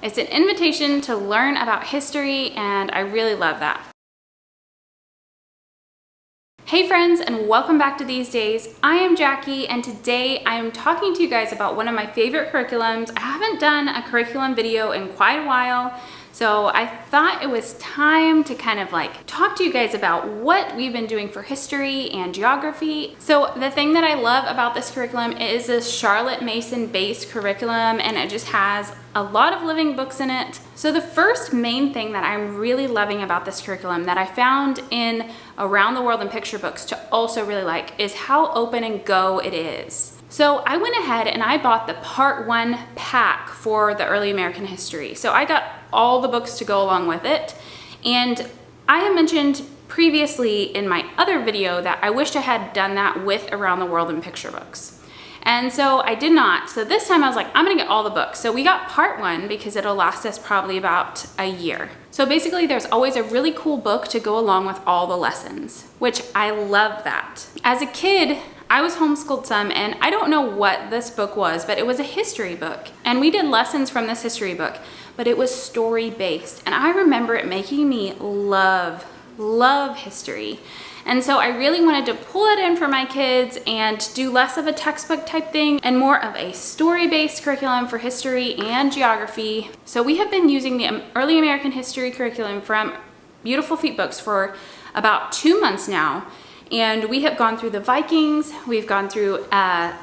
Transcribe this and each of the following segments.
It's an invitation to learn about history, and I really love that. Hey friends, and welcome back to These Days. I am Jackie, and today I am talking to you guys about one of my favorite curriculums. I haven't done a curriculum video in quite a while, so I thought it was time to kind of like talk to you guys about what we've been doing for history and geography. So the thing that I love about this curriculum is this Charlotte Mason based curriculum, and it just has a lot of living books in it. So the first main thing that I'm really loving about this curriculum that I found in Around the World in Picture Books to also really like is how open and go it is. So I went ahead and I bought the Part 1 pack for the early American history. So I got all the books to go along with it. And I have mentioned previously in my other video that I wished I had done that with Around the World in Picture Books. And so I did not. So this time I was like, I'm gonna get all the books. So we got Part 1 because it'll last us probably about a year. So basically there's always a really cool book to go along with all the lessons, which I love that. As a kid, I was homeschooled some, and I don't know what this book was, but it was a history book. And we did lessons from this history book, but it was story based. And I remember it making me love history. And so I really wanted to pull it in for my kids and do less of a textbook type thing and more of a story-based curriculum for history and geography. So we have been using the early American history curriculum from Beautiful Feet Books for about 2 months now. And we have gone through the Vikings, we've gone through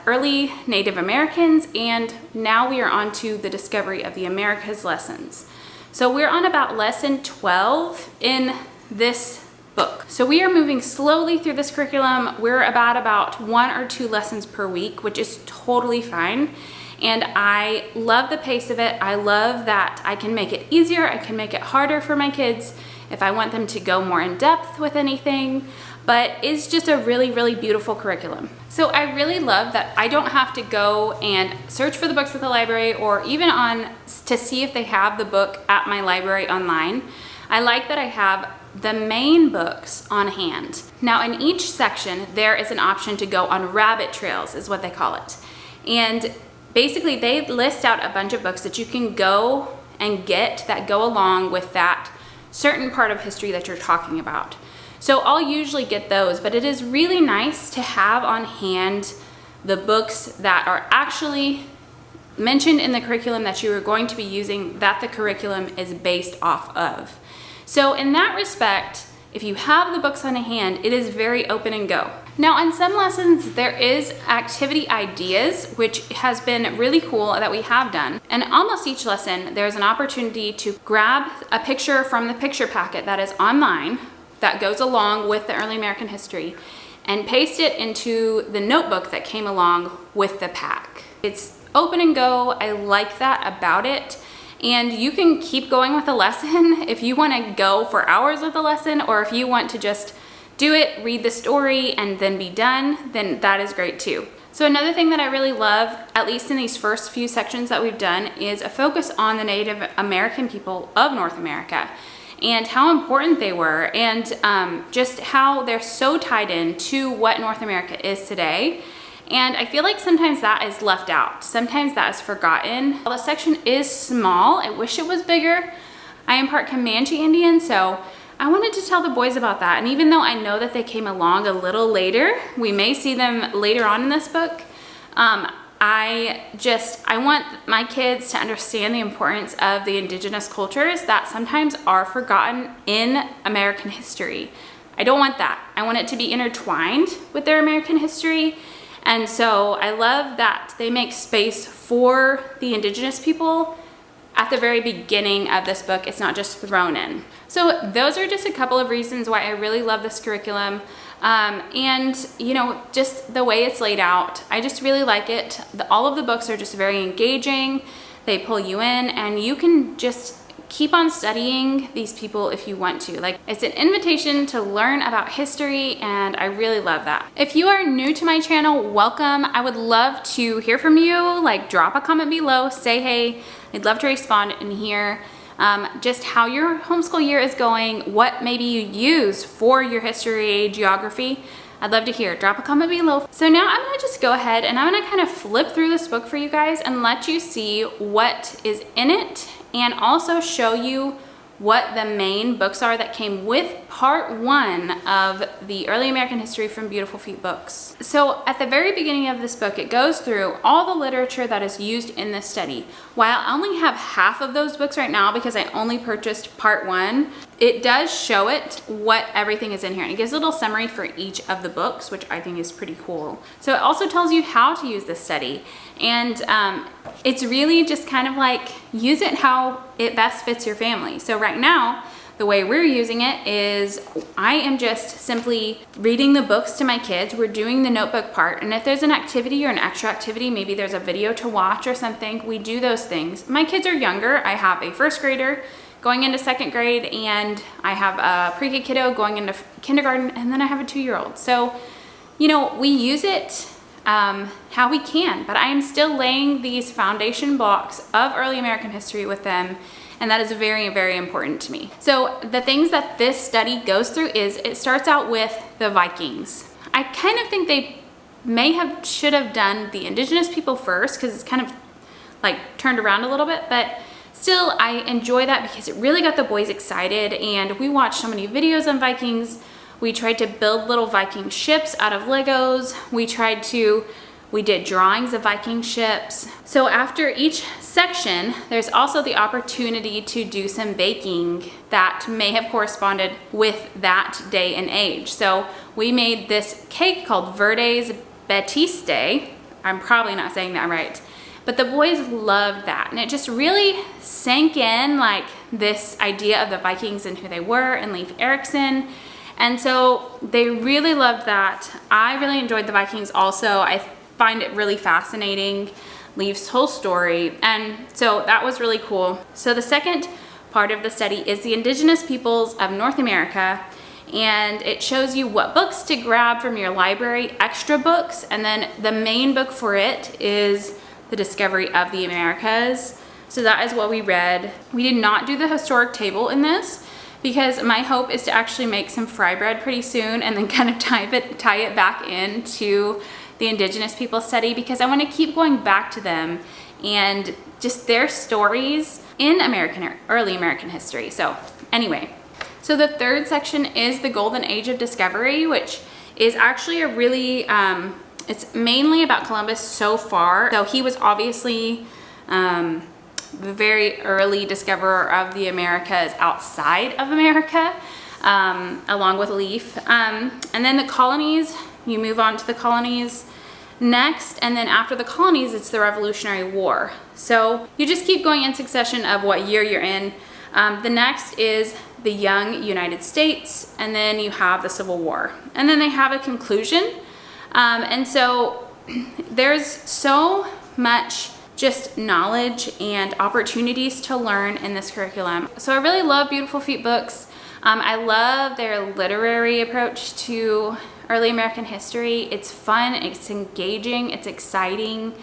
early Native Americans, and now we are on to the discovery of the Americas lessons. So we're on about lesson 12 in this book. So we are moving slowly through this curriculum. We're about 1 or 2 lessons per week, which is totally fine. And I love the pace of it. I love that I can make it easier, I can make it harder for my kids if I want them to go more in depth with anything. But it's just a really beautiful curriculum. So I really love that I don't have to go and search for the books at the library or even to see if they have the book at my library online. I like that I have the main books on hand. Now in each section, there is an option to go on rabbit trails, is what they call it. And basically they list out a bunch of books that you can go and get that go along with that certain part of history that you're talking about. So I'll usually get those, but it is really nice to have on hand the books that are actually mentioned in the curriculum that you are going to be using, that the curriculum is based off of. So in that respect, if you have the books on hand, it is very open and go. Now in some lessons, there is activity ideas, which has been really cool that we have done. And almost each lesson, there's an opportunity to grab a picture from the picture packet that is online that goes along with the early American history and paste it into the notebook that came along with the pack. It's open and go. I like that about it. And you can keep going with the lesson if you want to go for hours with the lesson, or if you want to just do it, read the story, and then be done, then that is great too. So another thing that I really love, at least in these first few sections that we've done, is a focus on the Native American people of North America and how important they were, and just how they're so tied in to what North America is today. And I feel like sometimes that is left out. Sometimes that is forgotten. While the section is small, I wish it was bigger. I am part Comanche Indian, so I wanted to tell the boys about that. And even though I know that they came along a little later, we may see them later on in this book, I want my kids to understand the importance of the indigenous cultures that sometimes are forgotten in American history. I don't want that. I want it to be intertwined with their American history. And so I love that they make space for the indigenous people at the very beginning of this book. It's not just thrown in. So those are just a couple of reasons why I really love this curriculum. And you know, just the way it's laid out, I just really like it. All of the books are just very engaging. They pull you in, and you can just keep on studying these people if you want to. Like, it's an invitation to learn about history, and I really love that. If you are new to my channel, welcome. I would love to hear from you. Like, drop a comment below, say hey. I'd love to respond in here. Just how your homeschool year is going, what maybe you use for your history, geography. I'd love to hear. Drop a comment below. So now I'm gonna just go ahead and I'm gonna kind of flip through this book for you guys and let you see what is in it and also show you what the main books are that came with part 1 of the Early American History from Beautiful Feet books. So at the very beginning of this book, it goes through all the literature that is used in this study. While I only have half of those books right now because I only purchased part 1, it does show it what everything is in here, and it gives a little summary for each of the books, which I think is pretty cool. So it also tells you how to use this study, and it's really just kind of like use it how it best fits your family. So right now, the way we're using it is I am just simply reading the books to my kids. We're doing the notebook part, and if there's an activity or an extra activity, maybe there's a video to watch or something, we do those things. My kids are younger. I have a first grader going into second grade, and I have a pre-K kiddo going into kindergarten, and then I have a 2-year-old. So, you know, we use it how we can, but I am still laying these foundation blocks of early American history with them, and that is very, very important to me. So the things that this study goes through is it starts out with the Vikings. I kind of think they should have done the indigenous people first, because it's kind of like turned around a little bit, but still I enjoy that because it really got the boys excited, and we watched so many videos on Vikings. We tried to build little Viking ships out of Legos. We did drawings of Viking ships. So after each section, there's also the opportunity to do some baking that may have corresponded with that day and age. So we made this cake called Verdes Batiste. I'm probably not saying that right, but the boys loved that. And it just really sank in, like, this idea of the Vikings and who they were and Leif Erikson. And so they really loved that. I really enjoyed the Vikings also. I find it really fascinating, Leif's whole story. And so that was really cool. So the second part of the study is the indigenous peoples of North America. And it shows you what books to grab from your library, extra books. And then the main book for it is The Discovery of the Americas. So that is what we read. We did not do the historic table in this, because my hope is to actually make some fry bread pretty soon and then kind of tie it back into the indigenous people study, because I want to keep going back to them and just their stories in early American history. So anyway, so the third section is the Golden Age of Discovery, which is actually a really, it's mainly about Columbus so far. So he was obviously the very early discoverer of the Americas outside of America, along with Leif. And then the colonies, you move on to the colonies next, and then after the colonies, it's the Revolutionary War. So you just keep going in succession of what year you're in. The next is the young United States, and then you have the Civil War. And then they have a conclusion. And so there's so much just knowledge and opportunities to learn in this curriculum. So I really love Beautiful Feet books. I love their literary approach to early American history. It's fun, it's engaging, it's exciting,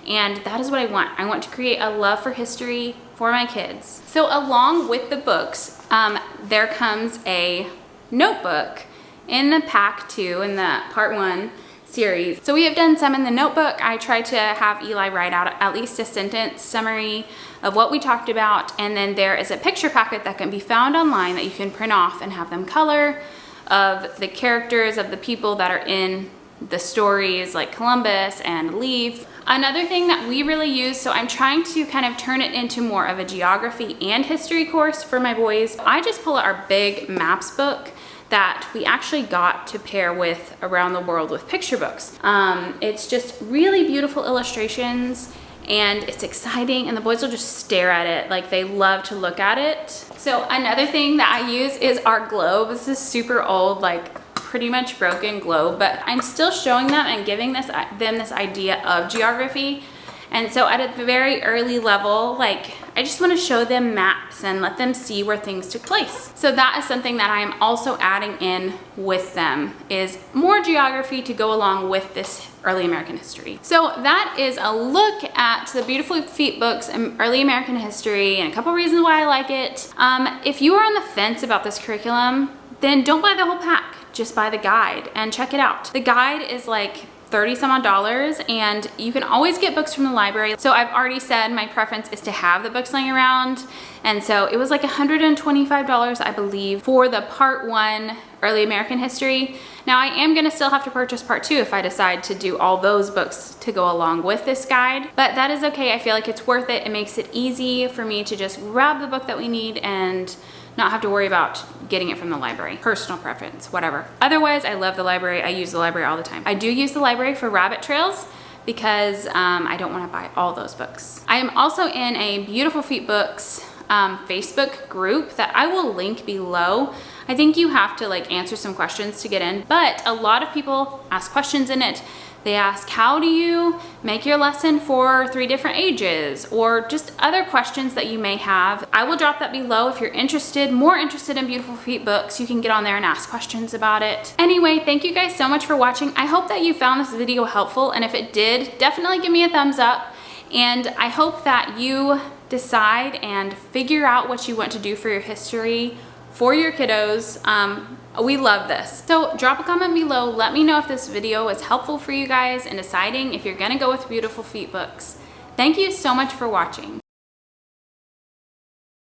and that is what I want. I want to create a love for history for my kids. So along with the books, there comes a notebook in the pack 2, in the part 1 series. So we have done some in the notebook. I tried to have Eli write out at least a sentence summary of what we talked about, and then there is a picture packet that can be found online that you can print off and have them color of the characters of the people that are in the stories, like Columbus and Leif. Another thing that we really use, so I'm trying to kind of turn it into more of a geography and history course for my boys. I just pull out our big maps book that we actually got to pair with Around the World with picture books. It's just really beautiful illustrations, and it's exciting, and the boys will just stare at it, like they love to look at it. So another thing that I use is our globe. This is super old, like pretty much broken globe, but I'm still showing them and giving them this idea of geography. And so at a very early level, like, I just want to show them maps and let them see where things took place. So that is something that I am also adding in with them, is more geography to go along with this early American history. So that is a look at the Beautiful Feet books and early American history, and a couple reasons why I like it. If you are on the fence about this curriculum, then don't buy the whole pack. Just buy the guide and check it out. The guide is like 30 some odd dollars, and you can always get books from the library. So I've already said my preference is to have the books laying around, and so it was like $125, I believe, for the part 1 early American history. Now I am gonna still have to purchase part 2 if I decide to do all those books to go along with this guide, but that is okay. I feel like it's worth it. It makes it easy for me to just grab the book that we need and not have to worry about getting it from the library. Personal preference, whatever. Otherwise, I love the library. I use the library all the time. I do use the library for rabbit trails because I don't want to buy all those books. I am also in a Beautiful Feet Books Facebook group that I will link below. I think you have to like answer some questions to get in, but a lot of people ask questions in it. They ask, how do you make your lesson for 3 different ages? Or just other questions that you may have. I will drop that below if you're interested, more interested in Beautiful Feet books. You can get on there and ask questions about it. Anyway, thank you guys so much for watching. I hope that you found this video helpful, and if it did, definitely give me a thumbs up. And I hope that you decide and figure out what you want to do for your history for your kiddos. We love this. So drop a comment below. Let me know if this video was helpful for you guys in deciding if you're gonna go with Beautiful Feet books. Thank you so much for watching.